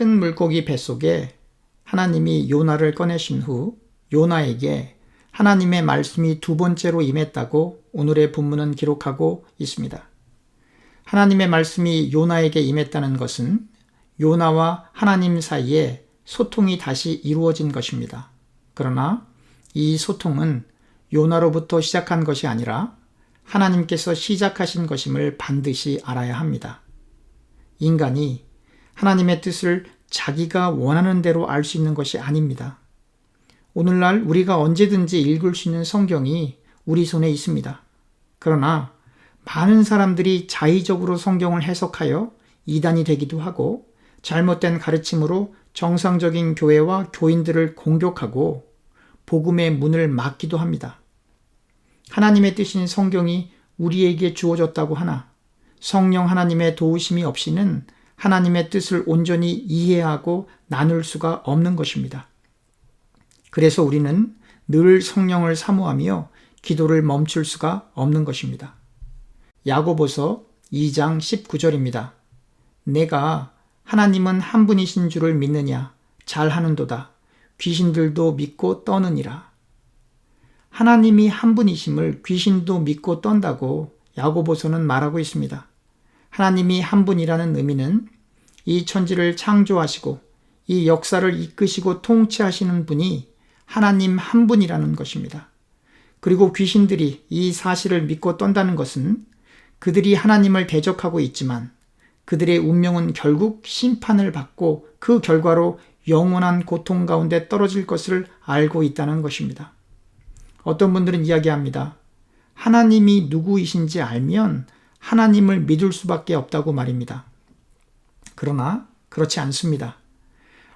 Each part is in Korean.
큰 물고기 뱃속에 하나님이 요나를 꺼내신 후 요나에게 하나님의 말씀이 두 번째로 임했다고 오늘의 본문은 기록하고 있습니다. 하나님의 말씀이 요나에게 임했다는 것은 요나와 하나님 사이에 소통이 다시 이루어진 것입니다. 그러나 이 소통은 요나로부터 시작한 것이 아니라 하나님께서 시작하신 것임을 반드시 알아야 합니다. 인간이 하나님의 뜻을 자기가 원하는 대로 알 수 있는 것이 아닙니다. 오늘날 우리가 언제든지 읽을 수 있는 성경이 우리 손에 있습니다. 그러나 많은 사람들이 자의적으로 성경을 해석하여 이단이 되기도 하고 잘못된 가르침으로 정상적인 교회와 교인들을 공격하고 복음의 문을 막기도 합니다. 하나님의 뜻인 성경이 우리에게 주어졌다고 하나 성령 하나님의 도우심이 없이는 하나님의 뜻을 온전히 이해하고 나눌 수가 없는 것입니다. 그래서 우리는 늘 성령을 사모하며 기도를 멈출 수가 없는 것입니다. 야고보서 2장 19절입니다. 내가 하나님은 한 분이신 줄을 믿느냐 잘하는도다. 귀신들도 믿고 떠느니라. 하나님이 한 분이심을 귀신도 믿고 떤다고 야고보서는 말하고 있습니다. 하나님이 한 분이라는 의미는 이 천지를 창조하시고 이 역사를 이끄시고 통치하시는 분이 하나님 한 분이라는 것입니다. 그리고 귀신들이 이 사실을 믿고 떤다는 것은 그들이 하나님을 대적하고 있지만 그들의 운명은 결국 심판을 받고 그 결과로 영원한 고통 가운데 떨어질 것을 알고 있다는 것입니다. 어떤 분들은 이야기합니다. 하나님이 누구이신지 알면 하나님을 믿을 수밖에 없다고 말입니다. 그러나 그렇지 않습니다.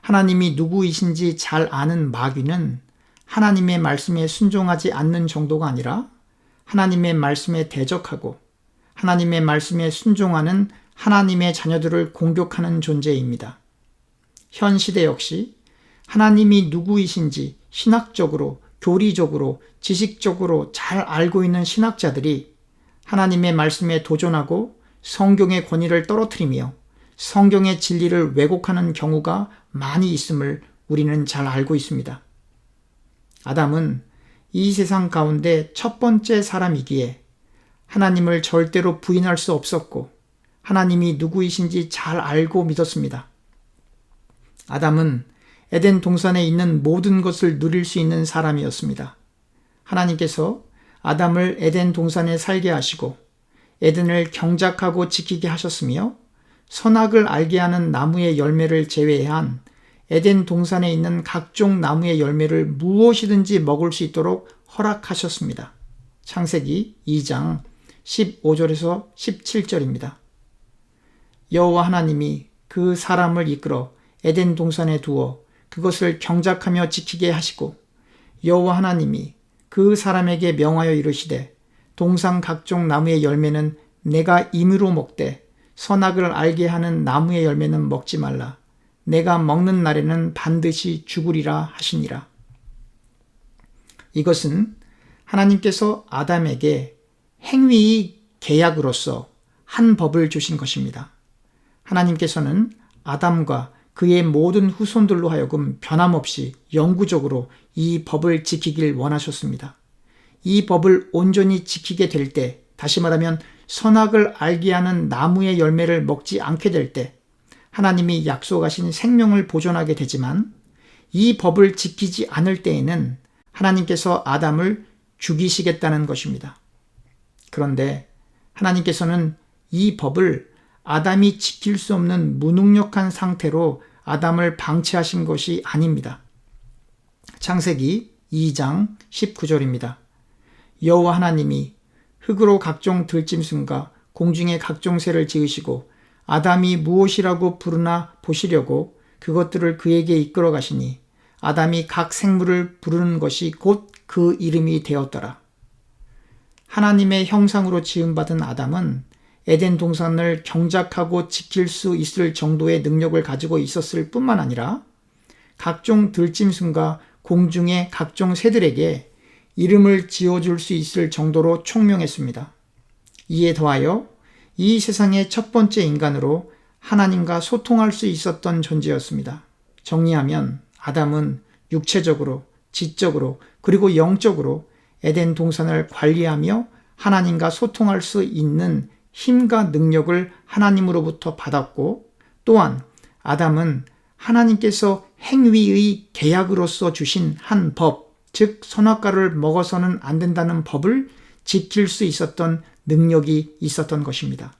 하나님이 누구이신지 잘 아는 마귀는 하나님의 말씀에 순종하지 않는 정도가 아니라 하나님의 말씀에 대적하고 하나님의 말씀에 순종하는 하나님의 자녀들을 공격하는 존재입니다. 현 시대 역시 하나님이 누구이신지 신학적으로, 교리적으로, 지식적으로 잘 알고 있는 신학자들이 하나님의 말씀에 도전하고 성경의 권위를 떨어뜨리며 성경의 진리를 왜곡하는 경우가 많이 있음을 우리는 잘 알고 있습니다. 아담은 이 세상 가운데 첫 번째 사람이기에 하나님을 절대로 부인할 수 없었고 하나님이 누구이신지 잘 알고 믿었습니다. 아담은 에덴 동산에 있는 모든 것을 누릴 수 있는 사람이었습니다. 하나님께서 아담을 에덴 동산에 살게 하시고 에덴을 경작하고 지키게 하셨으며 선악을 알게 하는 나무의 열매를 제외한 에덴 동산에 있는 각종 나무의 열매를 무엇이든지 먹을 수 있도록 허락하셨습니다. 창세기 2장 15절에서 17절입니다. 여호와 하나님이 그 사람을 이끌어 에덴 동산에 두어 그것을 경작하며 지키게 하시고 여호와 하나님이 그 사람에게 명하여 이르시되 동산 각종 나무의 열매는 내가 임의로 먹되 선악을 알게 하는 나무의 열매는 먹지 말라. 내가 먹는 날에는 반드시 죽으리라 하시니라. 이것은 하나님께서 아담에게 행위의 계약으로서 한 법을 주신 것입니다. 하나님께서는 아담과 그의 모든 후손들로 하여금 변함없이 영구적으로 이 법을 지키길 원하셨습니다. 이 법을 온전히 지키게 될 때, 다시 말하면 선악을 알게 하는 나무의 열매를 먹지 않게 될 때 하나님이 약속하신 생명을 보존하게 되지만 이 법을 지키지 않을 때에는 하나님께서 아담을 죽이시겠다는 것입니다. 그런데 하나님께서는 이 법을 아담이 지킬 수 없는 무능력한 상태로 아담을 방치하신 것이 아닙니다. 창세기 2장 19절입니다. 여호와 하나님이 흙으로 각종 들짐승과 공중의 각종 새를 지으시고 아담이 무엇이라고 부르나 보시려고 그것들을 그에게 이끌어 가시니 아담이 각 생물을 부르는 것이 곧 그 이름이 되었더라. 하나님의 형상으로 지음받은 아담은 에덴 동산을 경작하고 지킬 수 있을 정도의 능력을 가지고 있었을 뿐만 아니라 각종 들짐승과 공중의 각종 새들에게 이름을 지어줄 수 있을 정도로 총명했습니다. 이에 더하여 이 세상의 첫 번째 인간으로 하나님과 소통할 수 있었던 존재였습니다. 정리하면 아담은 육체적으로, 지적으로, 그리고 영적으로 에덴 동산을 관리하며 하나님과 소통할 수 있는 힘과 능력을 하나님으로부터 받았고, 또한 아담은 하나님께서 행위의 계약으로서 주신 한 법, 즉 선악과를 먹어서는 안 된다는 법을 지킬 수 있었던 능력이 있었던 것입니다.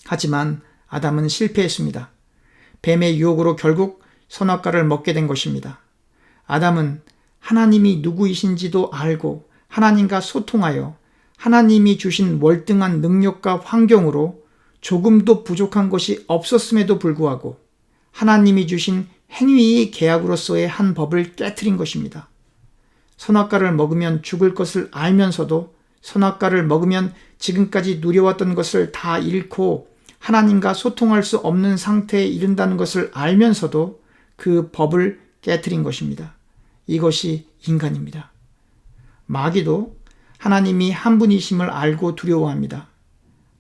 하지만 아담은 실패했습니다. 뱀의 유혹으로 결국 선악과를 먹게 된 것입니다. 아담은 하나님이 누구이신지도 알고 하나님과 소통하여 하나님이 주신 월등한 능력과 환경으로 조금도 부족한 것이 없었음에도 불구하고 하나님이 주신 행위의 계약으로서의 한 법을 깨트린 것입니다. 선악과를 먹으면 죽을 것을 알면서도 선악과를 먹으면 지금까지 누려왔던 것을 다 잃고 하나님과 소통할 수 없는 상태에 이른다는 것을 알면서도 그 법을 깨트린 것입니다. 이것이 인간입니다. 마귀도 하나님이 한 분이심을 알고 두려워합니다.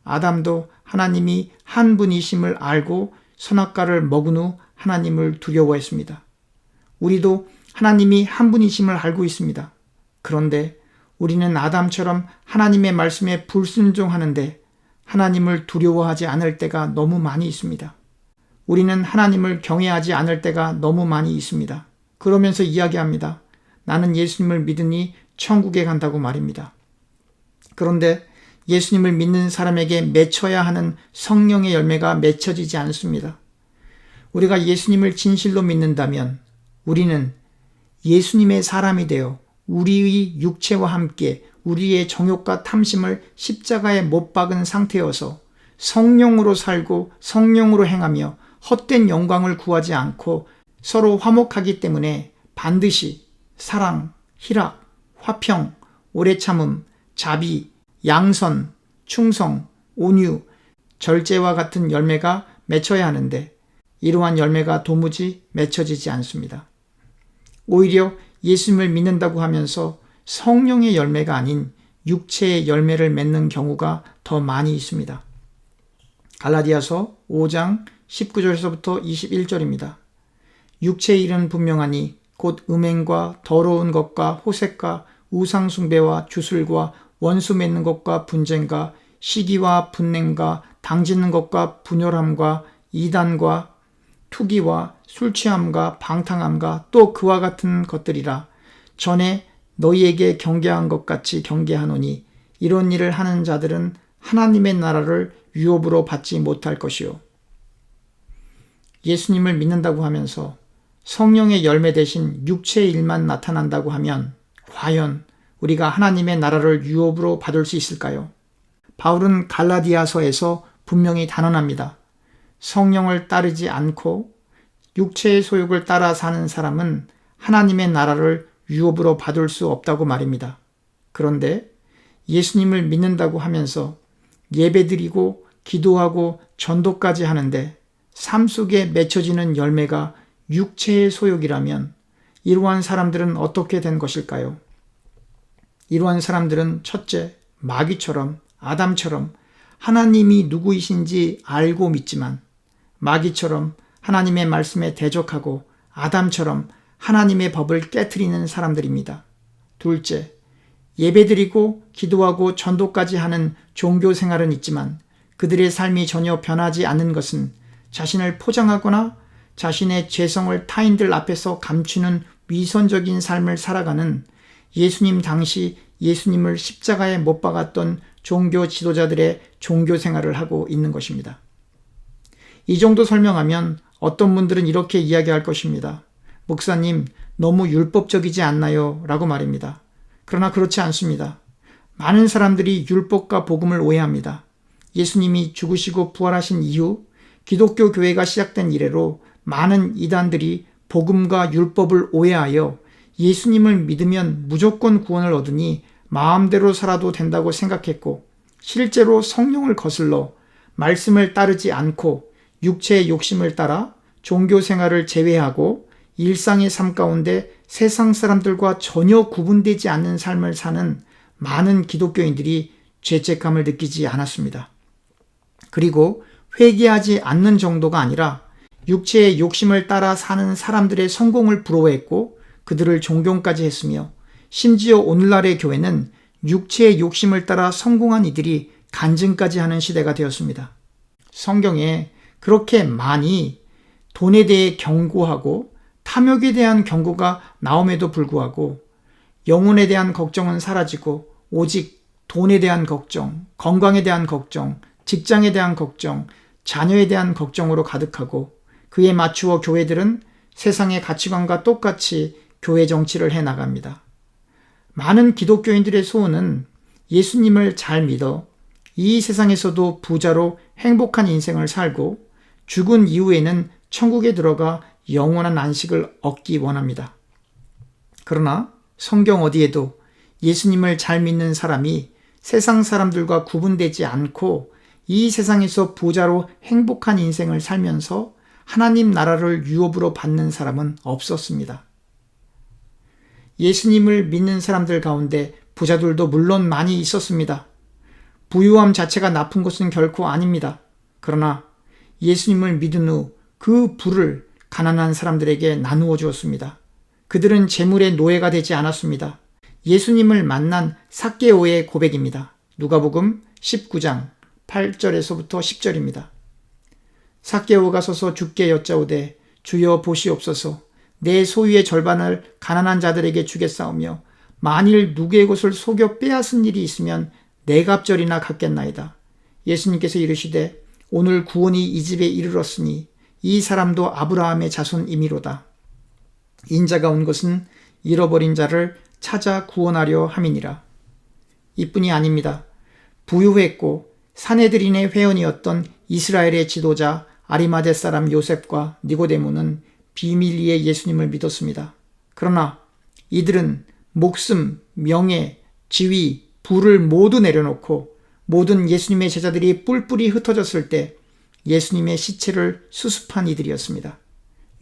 아담도 하나님이 한 분이심을 알고 선악과를 먹은 후 하나님을 두려워했습니다. 우리도 하나님이 한 분이심을 알고 있습니다. 그런데 우리는 아담처럼 하나님의 말씀에 불순종하는데 하나님을 두려워하지 않을 때가 너무 많이 있습니다. 우리는 하나님을 경외하지 않을 때가 너무 많이 있습니다. 그러면서 이야기합니다. 나는 예수님을 믿으니 천국에 간다고 말입니다. 그런데 예수님을 믿는 사람에게 맺혀야 하는 성령의 열매가 맺혀지지 않습니다. 우리가 예수님을 진실로 믿는다면 우리는 예수님의 사람이 되어 우리의 육체와 함께 우리의 정욕과 탐심을 십자가에 못 박은 상태여서 성령으로 살고 성령으로 행하며 헛된 영광을 구하지 않고 서로 화목하기 때문에 반드시 사랑, 희락, 화평, 오래 참음, 자비, 양선, 충성, 온유, 절제와 같은 열매가 맺혀야 하는데 이러한 열매가 도무지 맺혀지지 않습니다. 오히려 예수님을 믿는다고 하면서 성령의 열매가 아닌 육체의 열매를 맺는 경우가 더 많이 있습니다. 갈라디아서 5장 19절에서부터 21절입니다. 육체의 일은 분명하니 곧 음행과 더러운 것과 호색과 우상숭배와 주술과 원수 맺는 것과 분쟁과 시기와 분냄과 당짓는 것과 분열함과 이단과 투기와 술취함과 방탕함과 또 그와 같은 것들이라. 전에 너희에게 경계한 것 같이 경계하노니 이런 일을 하는 자들은 하나님의 나라를 유업으로 받지 못할 것이요. 예수님을 믿는다고 하면서 성령의 열매 대신 육체의 일만 나타난다고 하면 과연 우리가 하나님의 나라를 유업으로 받을 수 있을까요? 바울은 갈라디아서에서 분명히 단언합니다. 성령을 따르지 않고 육체의 소욕을 따라 사는 사람은 하나님의 나라를 유업으로 받을 수 없다고 말입니다. 그런데 예수님을 믿는다고 하면서 예배드리고 기도하고 전도까지 하는데 삶 속에 맺혀지는 열매가 육체의 소욕이라면 이러한 사람들은 어떻게 된 것일까요? 이러한 사람들은 첫째, 마귀처럼 아담처럼 하나님이 누구이신지 알고 믿지만 마귀처럼 하나님의 말씀에 대적하고 아담처럼 하나님의 법을 깨트리는 사람들입니다. 둘째, 예배드리고 기도하고 전도까지 하는 종교 생활은 있지만 그들의 삶이 전혀 변하지 않는 것은 자신을 포장하거나 자신의 죄성을 타인들 앞에서 감추는 위선적인 삶을 살아가는 예수님 당시 예수님을 십자가에 못 박았던 종교 지도자들의 종교 생활을 하고 있는 것입니다. 이 정도 설명하면 어떤 분들은 이렇게 이야기할 것입니다. 목사님, 너무 율법적이지 않나요? 라고 말입니다. 그러나 그렇지 않습니다. 많은 사람들이 율법과 복음을 오해합니다. 예수님이 죽으시고 부활하신 이후 기독교 교회가 시작된 이래로 많은 이단들이 복음과 율법을 오해하여 예수님을 믿으면 무조건 구원을 얻으니 마음대로 살아도 된다고 생각했고 실제로 성령을 거슬러 말씀을 따르지 않고 육체의 욕심을 따라 종교 생활을 제외하고 일상의 삶 가운데 세상 사람들과 전혀 구분되지 않는 삶을 사는 많은 기독교인들이 죄책감을 느끼지 않았습니다. 그리고 회개하지 않는 정도가 아니라 육체의 욕심을 따라 사는 사람들의 성공을 부러워했고 그들을 존경까지 했으며 심지어 오늘날의 교회는 육체의 욕심을 따라 성공한 이들이 간증까지 하는 시대가 되었습니다. 성경에 그렇게 많이 돈에 대해 경고하고 탐욕에 대한 경고가 나옴에도 불구하고 영혼에 대한 걱정은 사라지고 오직 돈에 대한 걱정, 건강에 대한 걱정, 직장에 대한 걱정, 자녀에 대한 걱정으로 가득하고 그에 맞추어 교회들은 세상의 가치관과 똑같이 교회 정치를 해나갑니다. 많은 기독교인들의 소원은 예수님을 잘 믿어 이 세상에서도 부자로 행복한 인생을 살고 죽은 이후에는 천국에 들어가 영원한 안식을 얻기 원합니다. 그러나 성경 어디에도 예수님을 잘 믿는 사람이 세상 사람들과 구분되지 않고 이 세상에서 부자로 행복한 인생을 살면서 하나님 나라를 유업으로 받는 사람은 없었습니다. 예수님을 믿는 사람들 가운데 부자들도 물론 많이 있었습니다. 부유함 자체가 나쁜 것은 결코 아닙니다. 그러나 예수님을 믿은 후 그 부를 가난한 사람들에게 나누어 주었습니다. 그들은 재물의 노예가 되지 않았습니다. 예수님을 만난 삭개오의 고백입니다. 누가복음 19장 8절에서부터 10절입니다. 삭개오가 서서 주께 여짜오되 주여 보시옵소서 내 소유의 절반을 가난한 자들에게 주겠사오며 만일 누구의 것을 속여 빼앗은 일이 있으면 네 갑절이나 갚겠나이다. 예수님께서 이르시되 오늘 구원이 이 집에 이르렀으니 이 사람도 아브라함의 자손이미로다. 인자가 온 것은 잃어버린 자를 찾아 구원하려 함이니라. 이뿐이 아닙니다. 부유했고 사내들인의 회원이었던 이스라엘의 지도자 아리마대 사람 요셉과 니고데모는 비밀리에 예수님을 믿었습니다. 그러나 이들은 목숨, 명예, 지위, 부를 모두 내려놓고 모든 예수님의 제자들이 뿔뿔이 흩어졌을 때 예수님의 시체를 수습한 이들이었습니다.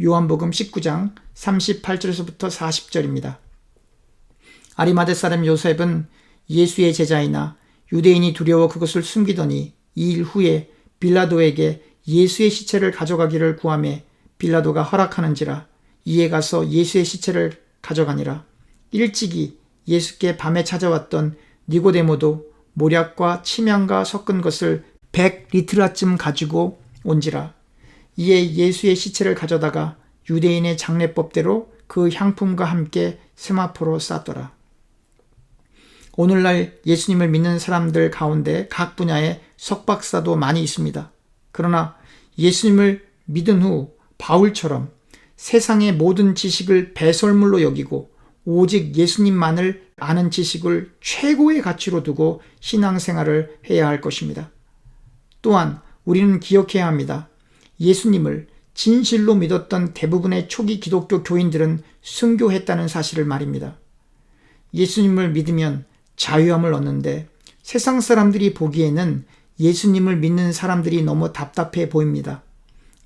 요한복음 19장 38절에서부터 40절입니다. 아리마대 사람 요셉은 예수의 제자이나 유대인이 두려워 그것을 숨기더니 2일 후에 빌라도에게 예수의 시체를 가져가기를 구하매 빌라도가 허락하는지라 이에 가서 예수의 시체를 가져가니라. 일찍이 예수께 밤에 찾아왔던 니고데모도 모략과 침향과 섞은 것을 100리트라쯤 가지고 온지라. 이에 예수의 시체를 가져다가 유대인의 장례법대로 그 향품과 함께 세마포로 쌌더라. 오늘날 예수님을 믿는 사람들 가운데 각 분야의 석박사도 많이 있습니다. 그러나 예수님을 믿은 후 바울처럼 세상의 모든 지식을 배설물로 여기고 오직 예수님만을 아는 지식을 최고의 가치로 두고 신앙생활을 해야 할 것입니다. 또한 우리는 기억해야 합니다. 예수님을 진실로 믿었던 대부분의 초기 기독교 교인들은 순교했다는 사실을 말입니다. 예수님을 믿으면 자유함을 얻는데 세상 사람들이 보기에는 예수님을 믿는 사람들이 너무 답답해 보입니다.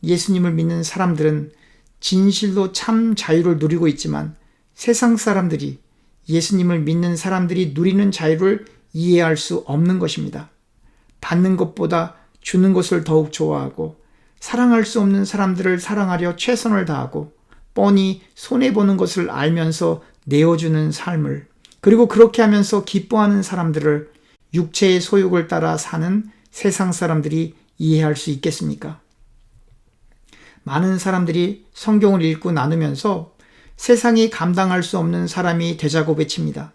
예수님을 믿는 사람들은 진실로 참 자유를 누리고 있지만 세상 사람들이 예수님을 믿는 사람들이 누리는 자유를 이해할 수 없는 것입니다. 받는 것보다 주는 것을 더욱 좋아하고 사랑할 수 없는 사람들을 사랑하려 최선을 다하고 뻔히 손해보는 것을 알면서 내어주는 삶을 그리고 그렇게 하면서 기뻐하는 사람들을 육체의 소욕을 따라 사는 세상 사람들이 이해할 수 있겠습니까? 많은 사람들이 성경을 읽고 나누면서 세상이 감당할 수 없는 사람이 되자고 외칩니다.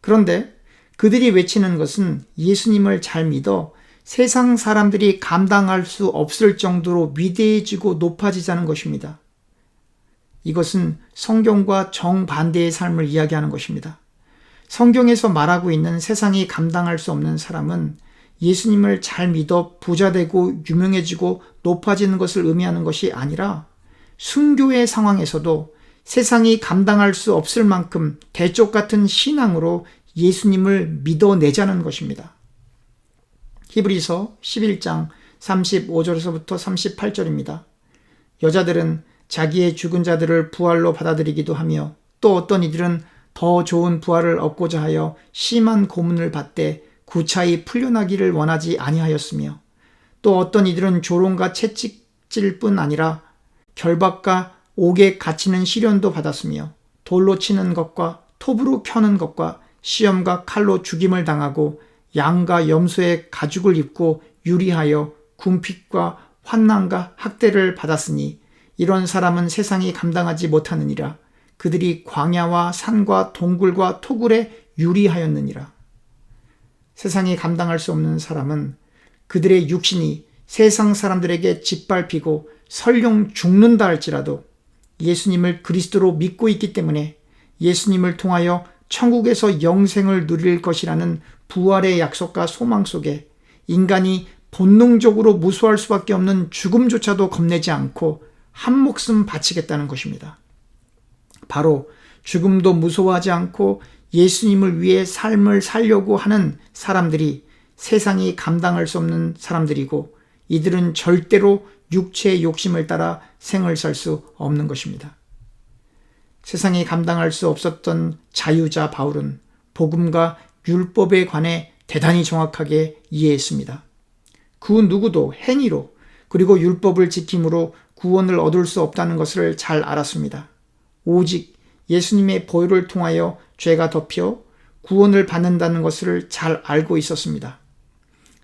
그런데 그들이 외치는 것은 예수님을 잘 믿어 세상 사람들이 감당할 수 없을 정도로 위대해지고 높아지자는 것입니다. 이것은 성경과 정반대의 삶을 이야기하는 것입니다. 성경에서 말하고 있는 세상이 감당할 수 없는 사람은 예수님을 잘 믿어 부자되고 유명해지고 높아지는 것을 의미하는 것이 아니라 순교의 상황에서도 세상이 감당할 수 없을 만큼 대쪽 같은 신앙으로 예수님을 믿어내자는 것입니다. 히브리서 11장 35절에서부터 38절입니다. 여자들은 자기의 죽은 자들을 부활로 받아들이기도 하며 또 어떤 이들은 더 좋은 부활을 얻고자 하여 심한 고문을 받되 구차히 풀려나기를 원하지 아니하였으며 또 어떤 이들은 조롱과 채찍질 뿐 아니라 결박과 옥에 갇히는 시련도 받았으며 돌로 치는 것과 톱으로 켜는 것과 시험과 칼로 죽임을 당하고 양과 염소의 가죽을 입고 유리하여 궁핍과 환난과 학대를 받았으니 이런 사람은 세상이 감당하지 못하느니라. 그들이 광야와 산과 동굴과 토굴에 유리하였느니라. 세상이 감당할 수 없는 사람은 그들의 육신이 세상 사람들에게 짓밟히고 설령 죽는다 할지라도 예수님을 그리스도로 믿고 있기 때문에 예수님을 통하여 천국에서 영생을 누릴 것이라는 부활의 약속과 소망 속에 인간이 본능적으로 무수할 수밖에 없는 죽음조차도 겁내지 않고 한 목숨 바치겠다는 것입니다. 바로 죽음도 무서워하지 않고 예수님을 위해 삶을 살려고 하는 사람들이 세상이 감당할 수 없는 사람들이고 이들은 절대로 육체의 욕심을 따라 생을 살 수 없는 것입니다. 세상이 감당할 수 없었던 자유자 바울은 복음과 율법에 관해 대단히 정확하게 이해했습니다. 그 누구도 행위로 그리고 율법을 지킴으로 구원을 얻을 수 없다는 것을 잘 알았습니다. 오직 예수님의 보혈을 통하여 죄가 덮여 구원을 받는다는 것을 잘 알고 있었습니다.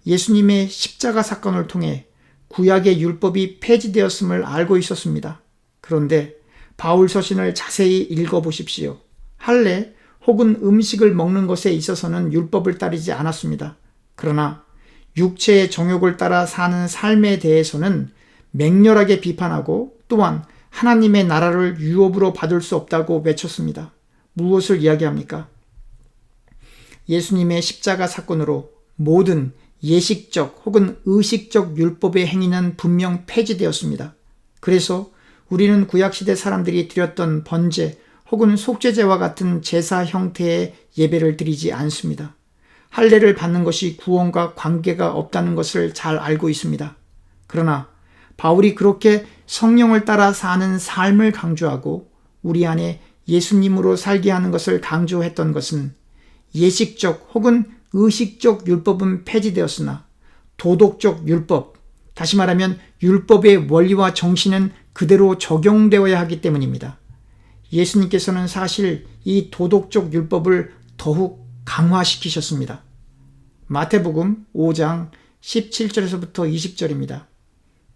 예수님의 십자가 사건을 통해 구약의 율법이 폐지되었음을 알고 있었습니다. 그런데 바울 서신을 자세히 읽어보십시오. 할례 혹은 음식을 먹는 것에 있어서는 율법을 따르지 않았습니다. 그러나 육체의 정욕을 따라 사는 삶에 대해서는 맹렬하게 비판하고 또한 하나님의 나라를 유업으로 받을 수 없다고 외쳤습니다. 무엇을 이야기합니까? 예수님의 십자가 사건으로 모든 예식적 혹은 의식적 율법의 행위는 분명 폐지되었습니다. 그래서 우리는 구약시대 사람들이 드렸던 번제 혹은 속죄제와 같은 제사 형태의 예배를 드리지 않습니다. 할례를 받는 것이 구원과 관계가 없다는 것을 잘 알고 있습니다. 그러나 바울이 그렇게 성령을 따라 사는 삶을 강조하고 우리 안에 예수님으로 살게 하는 것을 강조했던 것은 예식적 혹은 의식적 율법은 폐지되었으나 도덕적 율법, 다시 말하면 율법의 원리와 정신은 그대로 적용되어야 하기 때문입니다. 예수님께서는 사실 이 도덕적 율법을 더욱 강화시키셨습니다. 마태복음 5장 17절에서부터 20절입니다.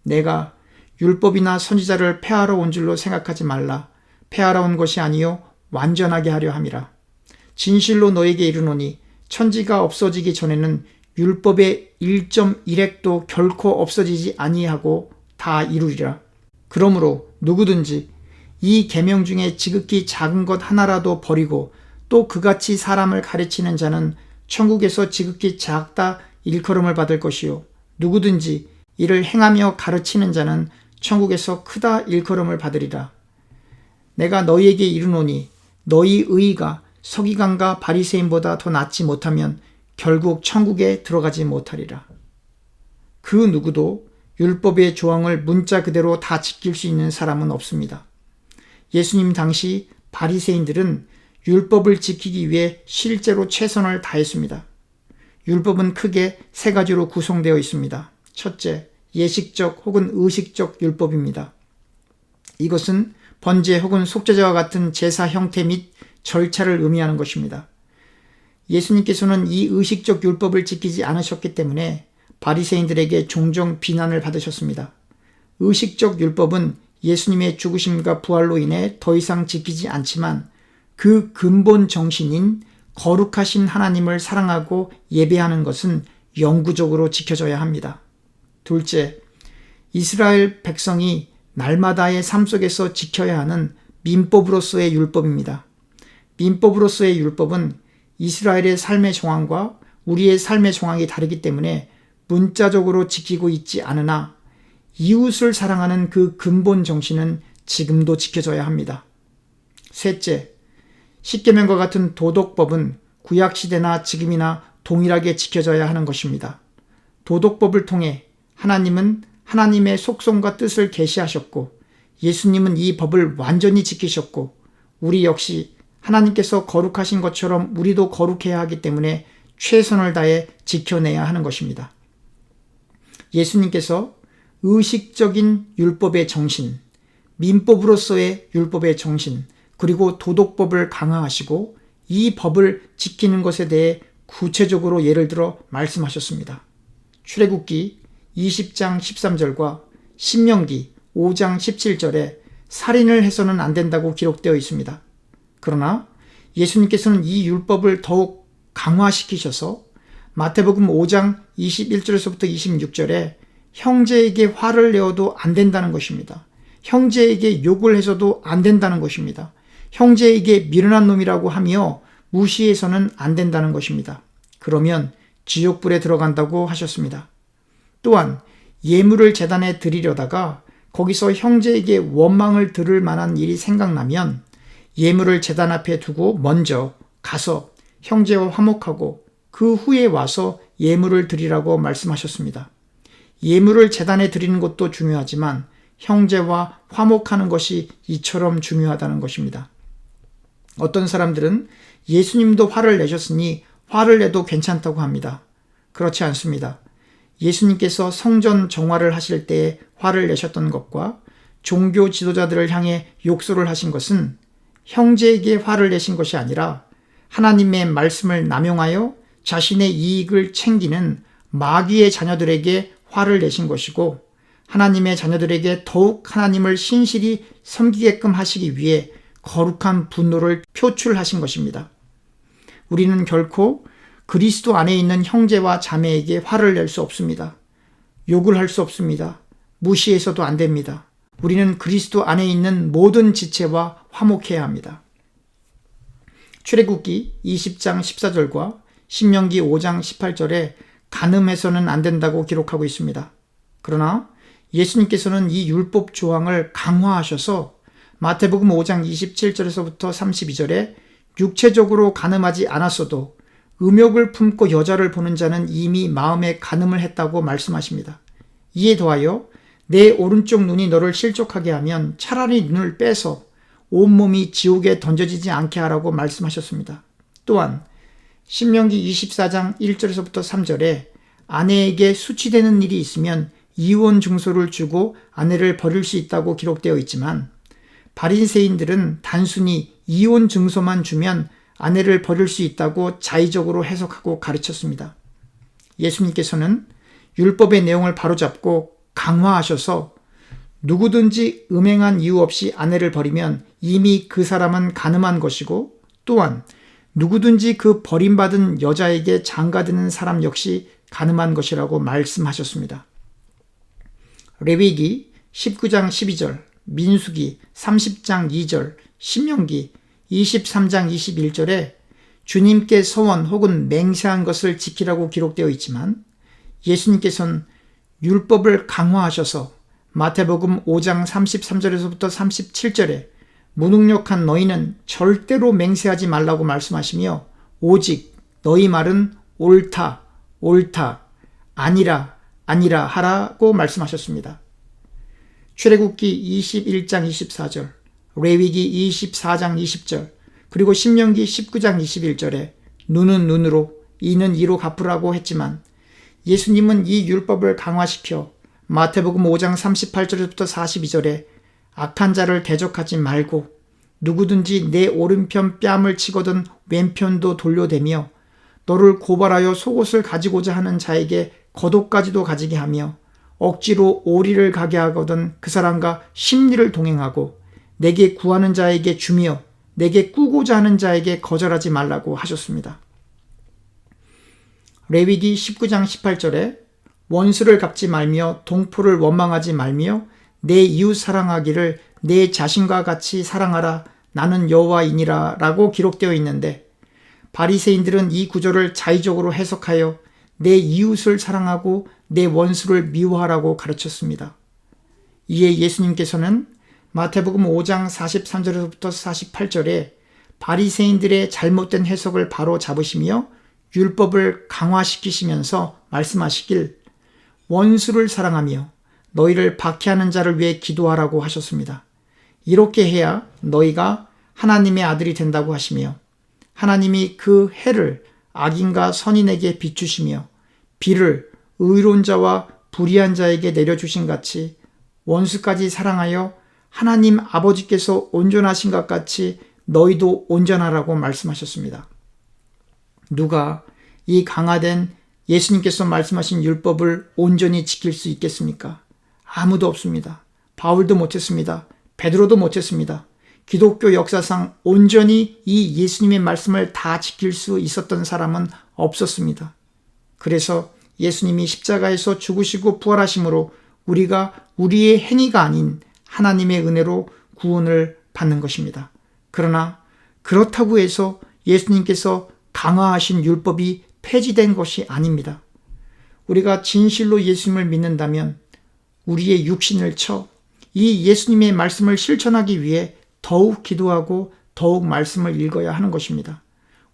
내가 율법이나 선지자를 폐하러 온 줄로 생각하지 말라. 폐하러 온 것이 아니요 완전하게 하려 함이라. 진실로 너에게 이르노니 천지가 없어지기 전에는 율법의 1.1획도 결코 없어지지 아니하고 다 이루리라. 그러므로 누구든지 이 계명 중에 지극히 작은 것 하나라도 버리고 또 그같이 사람을 가르치는 자는 천국에서 지극히 작다 일컬음을 받을 것이요 누구든지 이를 행하며 가르치는 자는 천국에서 크다 일컬음을 받으리라. 내가 너희에게 이르노니 너희 의의가 서기관과 바리새인보다 더 낫지 못하면 결국 천국에 들어가지 못하리라. 그 누구도 율법의 조항을 문자 그대로 다 지킬 수 있는 사람은 없습니다. 예수님 당시 바리새인들은 율법을 지키기 위해 실제로 최선을 다했습니다. 율법은 크게 세 가지로 구성되어 있습니다. 첫째, 예식적 혹은 의식적 율법입니다. 이것은 번제 혹은 속죄제와 같은 제사 형태 및 절차를 의미하는 것입니다. 예수님께서는 이 의식적 율법을 지키지 않으셨기 때문에 바리새인들에게 종종 비난을 받으셨습니다. 의식적 율법은 예수님의 죽으심과 부활로 인해 더 이상 지키지 않지만 그 근본 정신인 거룩하신 하나님을 사랑하고 예배하는 것은 영구적으로 지켜져야 합니다. 둘째, 이스라엘 백성이 날마다의 삶 속에서 지켜야 하는 민법으로서의 율법입니다. 민법으로서의 율법은 이스라엘의 삶의 정황과 우리의 삶의 정황이 다르기 때문에 문자적으로 지키고 있지 않으나 이웃을 사랑하는 그 근본 정신은 지금도 지켜져야 합니다. 셋째, 십계명과 같은 도덕법은 구약시대나 지금이나 동일하게 지켜져야 하는 것입니다. 도덕법을 통해 하나님은 하나님의 속성과 뜻을 계시하셨고 예수님은 이 법을 완전히 지키셨고 우리 역시 하나님께서 거룩하신 것처럼 우리도 거룩해야 하기 때문에 최선을 다해 지켜내야 하는 것입니다. 예수님께서 의식적인 율법의 정신, 민법으로서의 율법의 정신, 그리고 도덕법을 강화하시고 이 법을 지키는 것에 대해 구체적으로 예를 들어 말씀하셨습니다. 출애굽기 20장 13절과 신명기 5장 17절에 살인을 해서는 안 된다고 기록되어 있습니다. 그러나 예수님께서는 이 율법을 더욱 강화시키셔서 마태복음 5장 21절에서부터 26절에 형제에게 화를 내어도 안 된다는 것입니다. 형제에게 욕을 해서도 안 된다는 것입니다. 형제에게 미련한 놈이라고 하며 무시해서는 안 된다는 것입니다. 그러면 지옥불에 들어간다고 하셨습니다. 또한 예물을 제단에 드리려다가 거기서 형제에게 원망을 들을 만한 일이 생각나면 예물을 제단 앞에 두고 먼저 가서 형제와 화목하고 그 후에 와서 예물을 드리라고 말씀하셨습니다. 예물을 제단에 드리는 것도 중요하지만 형제와 화목하는 것이 이처럼 중요하다는 것입니다. 어떤 사람들은 예수님도 화를 내셨으니 화를 내도 괜찮다고 합니다. 그렇지 않습니다. 예수님께서 성전 정화를 하실 때에 화를 내셨던 것과 종교 지도자들을 향해 욕설을 하신 것은 형제에게 화를 내신 것이 아니라 하나님의 말씀을 남용하여 자신의 이익을 챙기는 마귀의 자녀들에게 화를 내신 것이고, 하나님의 자녀들에게 더욱 하나님을 신실히 섬기게끔 하시기 위해 거룩한 분노를 표출하신 것입니다. 우리는 결코 그리스도 안에 있는 형제와 자매에게 화를 낼 수 없습니다. 욕을 할 수 없습니다. 무시해서도 안 됩니다. 우리는 그리스도 안에 있는 모든 지체와 화목해야 합니다. 출애굽기 20장 14절과 신명기 5장 18절에 간음해서는 안 된다고 기록하고 있습니다. 그러나 예수님께서는 이 율법 조항을 강화하셔서 마태복음 5장 27절에서부터 32절에 육체적으로 간음하지 않았어도 음욕을 품고 여자를 보는 자는 이미 마음에 간음을 했다고 말씀하십니다. 이에 더하여 내 오른쪽 눈이 너를 실족하게 하면 차라리 눈을 빼서 온몸이 지옥에 던져지지 않게 하라고 말씀하셨습니다. 또한 신명기 24장 1절에서부터 3절에 아내에게 수치되는 일이 있으면 이혼 증서를 주고 아내를 버릴 수 있다고 기록되어 있지만 바리새인들은 단순히 이혼 증서만 주면 아내를 버릴 수 있다고 자의적으로 해석하고 가르쳤습니다. 예수님께서는 율법의 내용을 바로잡고 강화하셔서 누구든지 음행한 이유 없이 아내를 버리면 이미 그 사람은 간음한 것이고, 또한 누구든지 그 버림받은 여자에게 장가드는 사람 역시 간음한 것이라고 말씀하셨습니다. 레위기 19장 12절, 민수기 30장 2절, 신명기 23장 21절에 주님께 서원 혹은 맹세한 것을 지키라고 기록되어 있지만 예수님께서는 율법을 강화하셔서 마태복음 5장 33절에서부터 37절에 무능력한 너희는 절대로 맹세하지 말라고 말씀하시며 오직 너희 말은 옳다, 옳다, 아니라, 아니라 하라고 말씀하셨습니다. 출애굽기 21장 24절, 레위기 24장 20절, 그리고 신명기 19장 21절에 눈은 눈으로, 이는 이로 갚으라고 했지만 예수님은 이 율법을 강화시켜 마태복음 5장 38절부터 42절에 악한 자를 대적하지 말고 누구든지 내 오른편 뺨을 치거든 왼편도 돌려대며 너를 고발하여 속옷을 가지고자 하는 자에게 겉옷까지도 가지게 하며 억지로 오리를 가게 하거든 그 사람과 심리를 동행하고 내게 구하는 자에게 주며 내게 꾸고자 하는 자에게 거절하지 말라고 하셨습니다. 레위기 19장 18절에 원수를 갚지 말며 동포를 원망하지 말며 내 이웃 사랑하기를 내 자신과 같이 사랑하라 나는 여호와이니라 라고 기록되어 있는데 바리새인들은 이 구절을 자의적으로 해석하여 내 이웃을 사랑하고 내 원수를 미워하라고 가르쳤습니다. 이에 예수님께서는 마태복음 5장 43절에서부터 48절에 바리새인들의 잘못된 해석을 바로 잡으시며 율법을 강화시키시면서 말씀하시길 원수를 사랑하며 너희를 박해하는 자를 위해 기도하라고 하셨습니다. 이렇게 해야 너희가 하나님의 아들이 된다고 하시며 하나님이 그 해를 악인과 선인에게 비추시며 비를 의로운 자와 불의한 자에게 내려주신 같이 원수까지 사랑하여 하나님 아버지께서 온전하신 것 같이 너희도 온전하라고 말씀하셨습니다. 누가 이 강화된 예수님께서 말씀하신 율법을 온전히 지킬 수 있겠습니까? 아무도 없습니다. 바울도 못했습니다. 베드로도 못했습니다. 기독교 역사상 온전히 이 예수님의 말씀을 다 지킬 수 있었던 사람은 없었습니다. 그래서 예수님이 십자가에서 죽으시고 부활하심으로 우리가 우리의 행위가 아닌 하나님의 은혜로 구원을 받는 것입니다. 그러나 그렇다고 해서 예수님께서 강화하신 율법이 폐지된 것이 아닙니다. 우리가 진실로 예수님을 믿는다면 우리의 육신을 쳐 이 예수님의 말씀을 실천하기 위해 더욱 기도하고 더욱 말씀을 읽어야 하는 것입니다.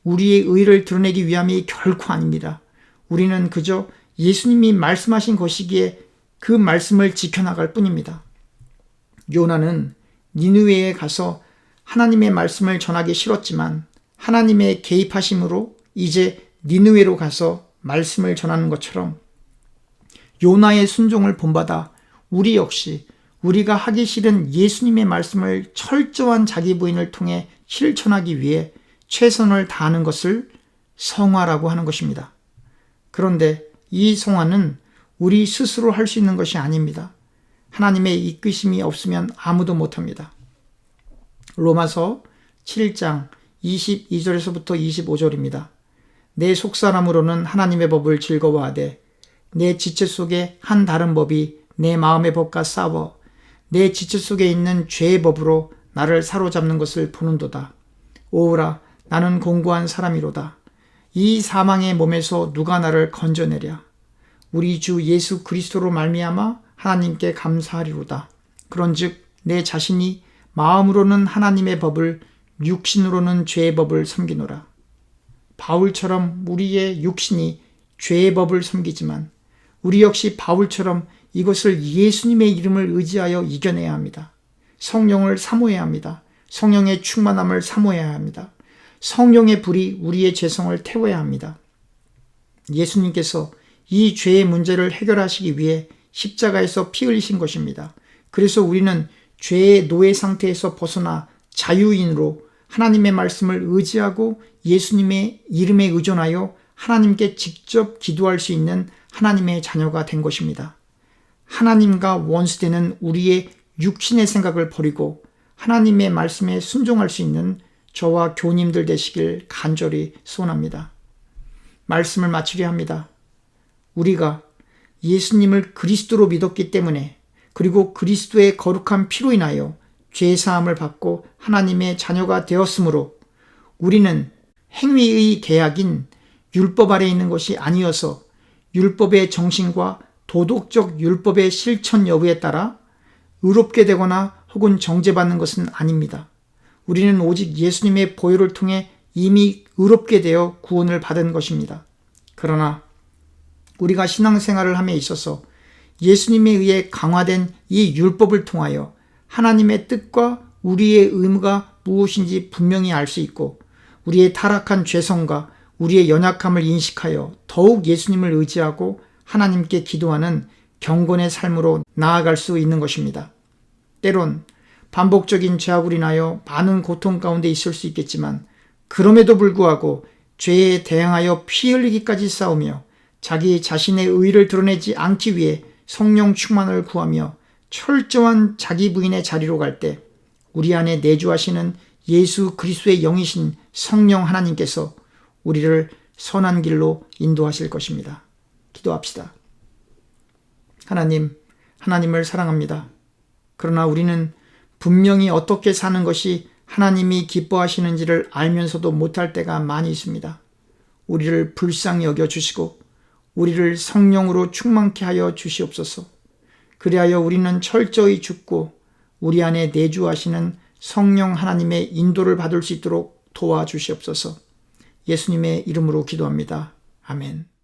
우리의 의를 드러내기 위함이 결코 아닙니다. 우리는 그저 예수님이 말씀하신 것이기에 그 말씀을 지켜나갈 뿐입니다. 요나는 니느웨에 가서 하나님의 말씀을 전하기 싫었지만 하나님의 개입하심으로 이제 니느웨로 가서 말씀을 전하는 것처럼 요나의 순종을 본받아 우리 역시 우리가 하기 싫은 예수님의 말씀을 철저한 자기 부인을 통해 실천하기 위해 최선을 다하는 것을 성화라고 하는 것입니다. 그런데 이 성화는 우리 스스로 할 수 있는 것이 아닙니다. 하나님의 이끄심이 없으면 아무도 못합니다. 로마서 7장 22절에서부터 25절입니다. 내 속사람으로는 하나님의 법을 즐거워하되 내 지체 속에 한 다른 법이 내 마음의 법과 싸워 내 지체 속에 있는 죄의 법으로 나를 사로잡는 것을 보는도다. 오우라 나는 공고한 사람이로다. 이 사망의 몸에서 누가 나를 건져내랴. 우리 주 예수 그리스도로 말미암아 하나님께 감사하리로다. 그런즉 내 자신이 마음으로는 하나님의 법을 육신으로는 죄의 법을 섬기노라. 바울처럼 우리의 육신이 죄의 법을 섬기지만 우리 역시 바울처럼 이것을 예수님의 이름을 의지하여 이겨내야 합니다. 성령을 사모해야 합니다. 성령의 충만함을 사모해야 합니다. 성령의 불이 우리의 죄성을 태워야 합니다. 예수님께서 이 죄의 문제를 해결하시기 위해 십자가에서 피 흘리신 것입니다. 그래서 우리는 죄의 노예 상태에서 벗어나 자유인으로 하나님의 말씀을 의지하고 예수님의 이름에 의존하여 하나님께 직접 기도할 수 있는 하나님의 자녀가 된 것입니다. 하나님과 원수되는 우리의 육신의 생각을 버리고 하나님의 말씀에 순종할 수 있는 저와 교우님들 되시길 간절히 소원합니다. 말씀을 마치려 합니다. 우리가 예수님을 그리스도로 믿었기 때문에 그리고 그리스도의 거룩한 피로 인하여 죄사함을 받고 하나님의 자녀가 되었으므로 우리는 행위의 계약인 율법 아래 있는 것이 아니어서 율법의 정신과 도덕적 율법의 실천 여부에 따라 의롭게 되거나 혹은 정죄받는 것은 아닙니다. 우리는 오직 예수님의 보혈을 통해 이미 의롭게 되어 구원을 받은 것입니다. 그러나 우리가 신앙생활을 함에 있어서 예수님에 의해 강화된 이 율법을 통하여 하나님의 뜻과 우리의 의무가 무엇인지 분명히 알 수 있고 우리의 타락한 죄성과 우리의 연약함을 인식하여 더욱 예수님을 의지하고 하나님께 기도하는 경건의 삶으로 나아갈 수 있는 것입니다. 때론 반복적인 죄악으로 인하여 많은 고통 가운데 있을 수 있겠지만 그럼에도 불구하고 죄에 대항하여 피 흘리기까지 싸우며 자기 자신의 의를 드러내지 않기 위해 성령 충만을 구하며 철저한 자기 부인의 자리로 갈 때 우리 안에 내주하시는 예수 그리스도의 영이신 성령 하나님께서 우리를 선한 길로 인도하실 것입니다. 기도합시다. 하나님, 하나님을 사랑합니다. 그러나 우리는 분명히 어떻게 사는 것이 하나님이 기뻐하시는지를 알면서도 못할 때가 많이 있습니다. 우리를 불쌍히 여겨주시고 우리를 성령으로 충만케 하여 주시옵소서. 그리하여 우리는 철저히 죽고 우리 안에 내주하시는 성령 하나님의 인도를 받을 수 있도록 도와주시옵소서. 예수님의 이름으로 기도합니다. 아멘.